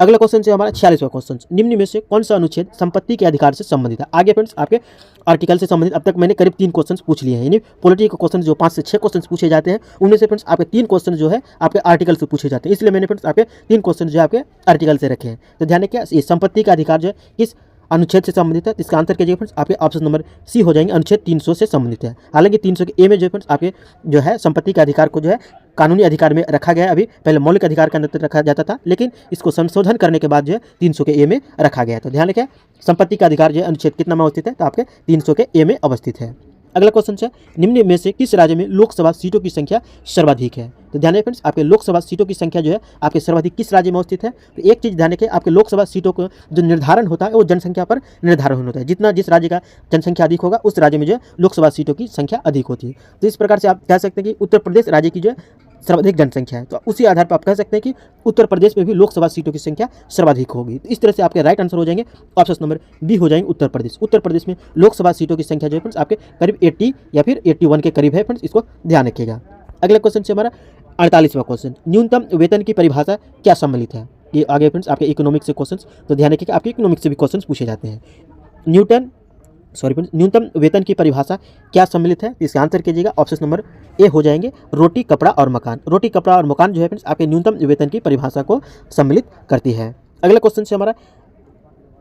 अगला क्वेश्चन है हमारा 46वां क्वेश्चन, निम्न में से कौन सा अनुच्छेद संपत्ति के अधिकार से संबंधित है? आगे फ्रेंड्स आपके आर्टिकल से संबंधित अब तक मैंने करीब 3 क्वेश्चन पूछ लिए हैं, यानी पॉलिटी के क्वेश्चन जो 5 से 6 क्वेश्चन पूछे जाते हैं, उनमें से फ्रेंड्स आपके 3 क्वेश्चन जो है आपके आर्टिकल से पूछे जाते हैं, इसलिए मैंने फ्रेंड्स आपके 3 क्वेश्चन जो है आपके आर्टिकल से रखे हैं। तो ध्यान रखिए, ये संपत्ति का अधिकार जो है किस अनुच्छेद से संबंधित है? इसका आंसर कीजिए फ्रेंड्स आपके ऑप्शन नंबर सी हो जाएंगे, अनुच्छेद 300 से संबंधित है। हालांकि 300 के ए में जो फ्रेंड्स आपके जो है संपत्ति के अधिकार को जो है कानूनी अधिकार में रखा गया है, अभी पहले मौलिक अधिकार के अंदर रखा जाता था, लेकिन इसको संशोधन करने के बाद जो है 300 के ए में रखा गया है। तो ध्यान रखिए, संपत्ति का अधिकार जो है अनुच्छेद कितना में अवस्थित है? तो आपके 300 के ए में अवस्थित है। अगला क्वेश्चन है, निम्न में से किस राज्य में लोकसभा सीटों की संख्या सर्वाधिक है? तो ध्यान रखिए फ्रेंड्स, आपके लोकसभा सीटों की संख्या जो है आपके सर्वाधिक किस राज्य में अवस्थित है? तो एक चीज़ ध्यान रखिए, आपके लोकसभा सीटों को जो निर्धारण होता है वो जनसंख्या पर निर्धारण होता है। जितना जिस राज्य का जनसंख्या अधिक होगा उस राज्य में जो है लोकसभा सीटों की संख्या अधिक होती है। तो इस प्रकार से आप कह सकते हैं कि उत्तर प्रदेश राज्य की जो है सर्वाधिक जनसंख्या है, तो उसी आधार पर आप कह सकते हैं कि उत्तर प्रदेश में भी लोकसभा सीटों की संख्या सर्वाधिक होगी। तो इस तरह से आपके राइट आंसर हो जाएंगे ऑप्शन नंबर बी हो जाएंगे, उत्तर प्रदेश। उत्तर प्रदेश में लोकसभा सीटों की संख्या जो है फ्रेंड्स आपके करीब 80 या फिर 81 के करीब है फ्रेंड्स, इसको ध्यान रखिएगा। अगला क्वेश्चन है हमारा 48वां क्वेश्चन, न्यूनतम वेतन की परिभाषा क्या सम्मिलित है? ये आगे फ्रेंड्स आपके इकोनॉमिक्स से क्वेश्चन, तो ध्यान रखिएगा आपके इकोनॉमिक्स से भी क्वेश्चन पूछे जाते हैं। न्यूनतम वेतन की परिभाषा क्या सम्मिलित है? इसका आंसर कीजिएगा ऑप्शन नंबर ए हो जाएंगे, रोटी, कपड़ा और मकान। रोटी, कपड़ा और मकान जो है फ्रेंड्स आपके न्यूनतम वेतन की परिभाषा को सम्मिलित करती है। अगला क्वेश्चन है हमारा,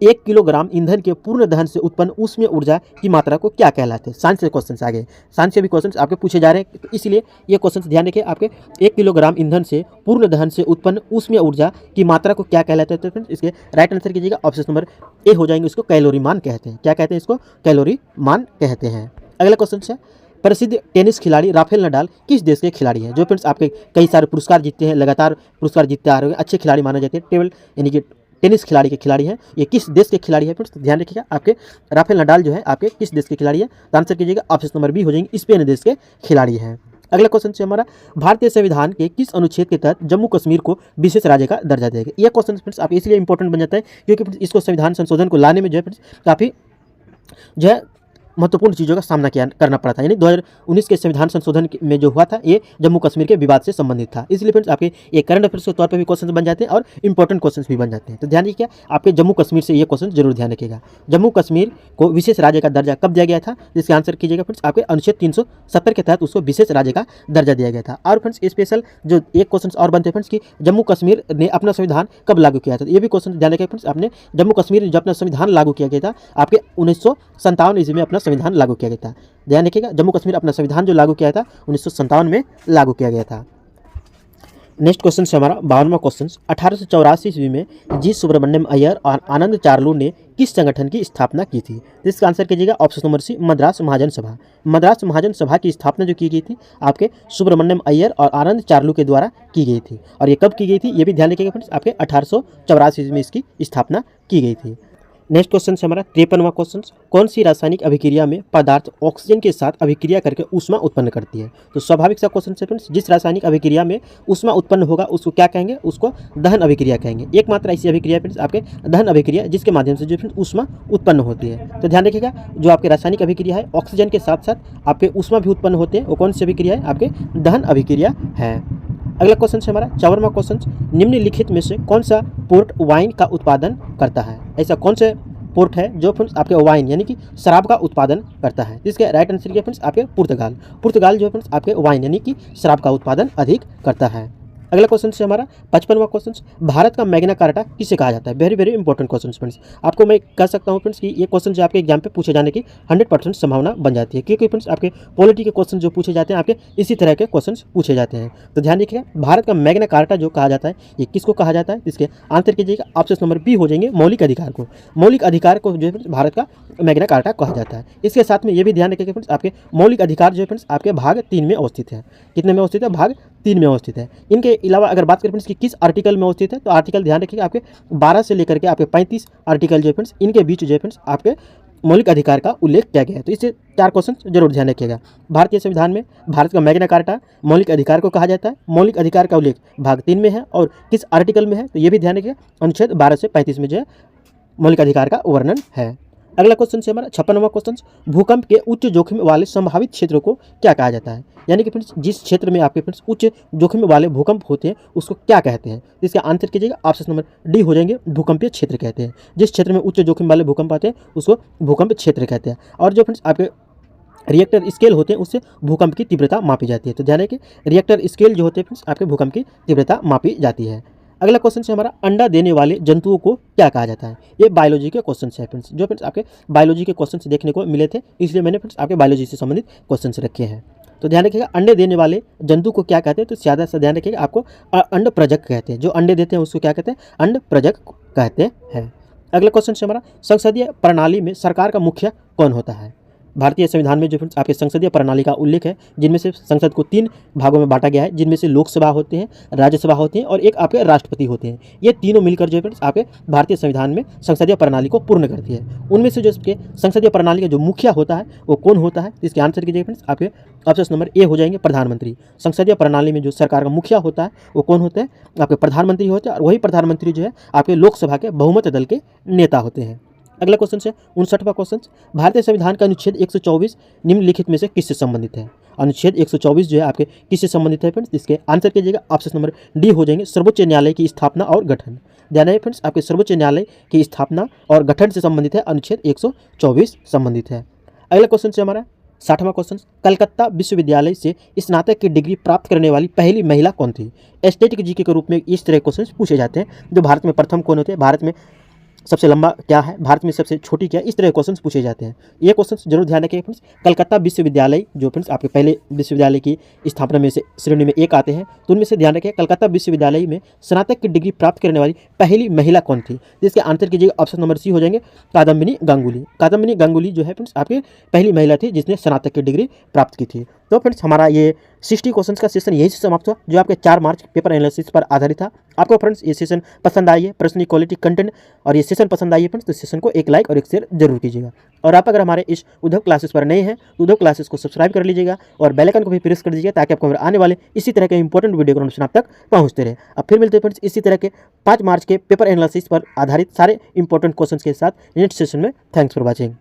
1 किलोग्राम ईंधन के पूर्ण दहन से उत्पन्न ऊष्मीय ऊर्जा की मात्रा को क्या कहलाते हैं? साइंस से क्वेश्चन आ गए, साइंस से भी क्वेश्चन आपके पूछे जा रहे हैं, तो इसलिए ये क्वेश्चन ध्यान रखिए, आपके 1 किलोग्राम ईंधन से पूर्ण दहन से उत्पन्न ऊष्मीय ऊर्जा की मात्रा को क्या कहलाते हैं? तो फ्रेंड्स इसके राइट आंसर कीजिएगा ऑप्शन नंबर ए हो जाएंगे, इसको कैलोरी मान कहते हैं। क्या कहते हैं? इसको कैलोरी मान कहते हैं। अगला क्वेश्चन है, प्रसिद्ध टेनिस खिलाड़ी राफेल नडाल किस देश के खिलाड़ी हैं? जो फ्रेंड्स आपके कई सारे पुरस्कार जीतते हैं, लगातार पुरस्कार जीतते आ रहे हैं, अच्छे खिलाड़ी माने जाते हैं, टेबल यानी कि टेनिस खिलाड़ी के खिलाड़ी हैं, ये किस देश के खिलाड़ी हैं फ्रेंड्स? तो ध्यान रखिएगा, आपके राफेल नडाल जो है आपके किस देश के खिलाड़ी हैं? तो आंसर कीजिएगा ऑप्शन नंबर बी हो जाएंगे, स्पेन देश के खिलाड़ी हैं। अगला क्वेश्चन है हमारा, भारतीय संविधान के किस अनुच्छेद के तहत जम्मू कश्मीर को विशेष राज्य का दर्जा दिया गया। यह क्वेश्चन फ्रेंड्स आप इसलिए इंपॉर्टेंट बन जाता है क्योंकि फ्रेंड्स इसको संविधान संशोधन को लाने में जो है फ्रेंड्स काफ़ी जो है महत्वपूर्ण चीज़ों का सामना करना पड़ा था। यानी 2019 के संविधान संशोधन में जो हुआ था ये जम्मू कश्मीर के विवाद से संबंधित था। इसलिए फ्रेंड्स आपके ये करंट अफेयर्स के तौर पर भी क्वेश्चन बन जाते हैं और इंपॉर्टेंट क्वेश्चन भी बन जाते हैं। तो ध्यान रखिए आपके जम्मू कश्मीर से ये क्वेश्चन जरूर ध्यान रखिएगा। जम्मू कश्मीर को विशेष राज्य का दर्जा कब दिया गया था, जिसके आंसर कीजिएगा फ्रेंड्स आपके अनुच्छेद 370 के तहत उसको विशेष राज्य का दर्जा दिया गया था। और फ्रेंड्स स्पेशल जो एक क्वेश्चन और बनते हैं फ्रेंड्स कि जम्मू कश्मीर ने अपना संविधान कब लागू किया था। ये भी क्वेश्चन ध्यान रखिए फ्रेंड्स, आपने जम्मू कश्मीर ने जो अपना संविधान लागू किया गया था आपके 1957 ईस्वी में अपना संविधान लागू किया गया था। ध्यान रखिएगा जम्मू कश्मीर अपना संविधान जो लागू किया था 1957 में लागू किया गया था। नेक्स्ट क्वेश्चन से हमारा 52वां क्वेश्चन, 1884 ईस्वी में जी सुब्रमण्यम अय्यर और आनंद चार्लू ने किस संगठन की स्थापना की थी। इसका आंसर कीजिएगा ऑप्शन नंबर सी, मद्रास महाजन सभा। मद्रास महाजन सभा की स्थापना जो की गई थी आपके सुब्रमण्यम अय्यर और आनंद चार्लू के द्वारा की गई थी। और ये कब की गई थी ये भी ध्यान रखिएगा फ्रेंड्स, आपके 1884 ईस्वी में इसकी स्थापना की गई थी। नेक्स्ट क्वेश्चन से हमारा 53वां क्वेश्चन, कौन सी रासायनिक अभिक्रिया में पदार्थ ऑक्सीजन के साथ अभिक्रिया करके ऊष्मा उत्पन्न करती है। तो स्वाभाविक सा क्वेश्चन है फ्रेंड्स, जिस रासायनिक अभिक्रिया में ऊष्मा उत्पन्न होगा उसको क्या कहेंगे, उसको दहन अभिक्रिया कहेंगे। एकमात्र ऐसी अभिक्रिया फ्रेंड्स आपके दहन अभिक्रिया जिसके माध्यम से जो फ्रेंड्स ऊष्मा उत्पन्न होती है। तो ध्यान रखिएगा जो आपके रासायनिक अभिक्रिया है ऑक्सीजन के साथ साथ आपके ऊष्मा भी उत्पन्न होते हैं, वो कौन सी अभिक्रिया है, आपके दहन अभिक्रिया है। अगला क्वेश्चन है हमारा 54वां क्वेश्चन, निम्नलिखित में से कौन सा पोर्ट वाइन का उत्पादन करता है। ऐसा कौन से पोर्ट है जो फ्रेंड्स आपके वाइन यानी कि शराब का उत्पादन करता है। इसके राइट आंसर क्या फ्रेंड्स आपके पुर्तगाल। पुर्तगाल जो है फ्रेंड्स आपके वाइन यानी कि शराब का उत्पादन अधिक करता है। अगला क्वेश्चन से हमारा 55वां क्वेश्चन, भारत का मैग्ना कार्टा किसे कहा जाता है। Very very important question friends, आपको मैं कह सकता हूं फ्रेंड्स कि ये क्वेश्चन जो आपके एग्जाम पे पूछे जाने की 100% संभावना बन जाती है, क्योंकि फ्रेंड्स आपके पॉलिटी के क्वेश्चन जो पूछे जाते हैं आपके इसी तरह के क्वेश्चन पूछे जाते हैं। तो ध्यान रखिएगा भारत का मैग्ना कार्टा जो कहा जाता है ये किसको कहा जाता है, इसके आंसर कीजिएगा ऑप्शन नंबर बी हो जाएंगे मौलिक अधिकार को। मौलिक अधिकार को जो है भारत का मैग्ना कार्टा कहा जाता है। इसके साथ में ये भी ध्यान रखिएगा फ्रेंड्स आपके मौलिक अधिकार जो है फ्रेंड्स आपके भाग 3 में अवस्थित है। कितने में अवस्थित है, भाग 3 में अवस्थित है। इनके अलावा अगर बात करें फ्रेंड्स कि किस आर्टिकल में अवस्थित है, तो आर्टिकल ध्यान रखिएगा आपके 12 से लेकर के आपके 35 आर्टिकल जो है फ्रेंड्स इनके बीच जो है फ्रेंड्स आपके मौलिक अधिकार का उल्लेख किया गया है। तो इससे 4 क्वेश्चन जरूर ध्यान रखिएगा। भारतीय संविधान में भारत का मैग्ना कार्टा मौलिक अधिकार को कहा जाता है, मौलिक अधिकार का उल्लेख भाग 3 में है और किस आर्टिकल में है, तो ये भी ध्यान रखिएगा अनुच्छेद 12 से 35 में जो है मौलिक अधिकार का वर्णन है। अगला क्वेश्चन से हमारा 56वां क्वेश्चन, भूकंप के उच्च जोखिम वाले संभावित क्षेत्रों को क्या कहा जाता है। यानी कि फ्रेंड्स जिस क्षेत्र में आपके फ्रेंड्स उच्च जोखिम वाले भूकंप होते हैं उसको क्या कहते हैं। इसका आंसर कीजिएगा ऑप्शन नंबर डी हो जाएंगे भूकंपीय क्षेत्र कहते हैं। जिस क्षेत्र में उच्च जोखिम वाले भूकंप आते हैं उसको भूकंप क्षेत्र कहते हैं। और जो फ्रेंड्स आपके रिएक्टर स्केल होते हैं उससे भूकंप की तीव्रता मापी जाती है। तो ध्यान रखिए रिएक्टर स्केल जो होते हैं फ्रेंड्स आपके भूकंप की तीव्रता मापी जाती है। अगला क्वेश्चन से हमारा अंडा देने वाले जंतुओं को क्या कहा जाता है। ये बायोलॉजी के क्वेश्चन है फ्रेंड्स, जो फ्रेंड्स आपके बायोलॉजी के क्वेश्चन देखने को मिले थे, इसलिए मैंने फ्रेंड्स आपके बायोलॉजी से संबंधित क्वेश्चन रखे हैं। तो ध्यान रखिएगा अंडे देने वाले जंतु को क्या कहते हैं, तो ज़्यादा से ध्यान रखिएगा आपको अंड प्रजक कहते हैं। जो अंडे देते हैं उसको क्या कहते हैं, अंड प्रजक कहते हैं। अगला क्वेश्चन से हमारा संसदीय प्रणाली में सरकार का मुखिया कौन होता है। भारतीय संविधान में जो फ्रेंड्स आपके संसदीय प्रणाली का उल्लेख है, जिनमें से संसद को 3 भागों में बांटा गया है, जिनमें से लोकसभा होते हैं, राज्यसभा होती है और एक आपके राष्ट्रपति होते हैं। ये तीनों मिलकर जो फ्रेंड्स आपके भारतीय संविधान में संसदीय प्रणाली को पूर्ण करती है। उनमें से जो इसके संसदीय प्रणाली का जो मुखिया होता है वो कौन होता है, इसके आंसर कीजिए फ्रेंड्स आपके ऑप्शन नंबर ए हो जाएंगे प्रधानमंत्री। संसदीय प्रणाली में जो सरकार का मुखिया होता है वो कौन होते हैं, आपके प्रधानमंत्री होते हैं और वही प्रधानमंत्री जो है आपके लोकसभा के बहुमत दल के नेता होते हैं। अगला क्वेश्चन है 59वां क्वेश्चन, भारतीय संविधान का अनुच्छेद 124 निम्नलिखित में से किससे संबंधित है। अनुच्छेद 124 जो है आपके किससे संबंधित है फ्रेंड्स, इसके आंसर कीजिएगा ऑप्शन नंबर डी हो जाएंगे सर्वोच्च न्यायालय की स्थापना और गठन। ध्यान है फ्रेंड्स आपके सर्वोच्च न्यायालय की स्थापना और गठन से संबंधित है, अनुच्छेद 124 संबंधित है। अगला क्वेश्चन से हमारा 60वां क्वेश्चन, कलकत्ता विश्वविद्यालय से स्नातक की डिग्री प्राप्त करने वाली पहली महिला कौन थी। स्टैटिक जीके के रूप में इस तरह के क्वेश्चन पूछे जाते हैं, जो भारत में प्रथम कौन होते हैं, भारत में सबसे लंबा क्या है, भारत में सबसे छोटी क्या है, इस तरह के क्वेश्चंस पूछे जाते हैं। ये क्वेश्चंस जरूर ध्यान रखिए फ्रेंड्स। कलकत्ता विश्वविद्यालय जो फ्रेंड्स आपके पहले विश्वविद्यालय की स्थापना में से श्रेणी में एक आते हैं, तो उनमें से ध्यान रखिए कलकत्ता विश्वविद्यालय में स्नातक की डिग्री प्राप्त करने वाली पहली महिला कौन थी, जिसके आंसर कीजिएगा ऑप्शन नंबर सी हो जाएंगे कादम्बिनी गांगुली। कादम्बिनी गांगुली जो है फ्रेंड्स आपके पहली महिला थी जिसने स्नातक की डिग्री प्राप्त की थी। तो फ्रेंड्स हमारा ये 60 क्वेश्चन का सेशन यहीं से समाप्त हुआ, जो आपके 4 मार्च पेपर एनालिसिस पर आधारित था। आपको फ्रेंड्स ये सेशन पसंद आई है, प्रश्न क्वालिटी कंटेंट और ये सेशन पसंद आई है फ्रेंड्स, तो सेशन को एक लाइक और एक शेयर जरूर कीजिएगा। और आप अगर हमारे इस उद्धव क्लासेस पर नए हैं तो उद्धव क्लासेस को सब्सक्राइब कर लीजिएगा और बेल आइकन को भी प्रेस कर दीजिएगा ताकि आपको हमारे आने वाले इसी तरह के इंपॉर्टेंट वीडियो का नोटिफिकेशन आप तक पहुंचते रहे। अब फिर मिलते हैं फ्रेंड्स इसी तरह के 5 मार्च के पेपर एनालिसिस पर आधारित सारे इंपॉर्टेंट क्वेश्चंस के साथ नेक्स्ट सेशन में। Thanks for watching.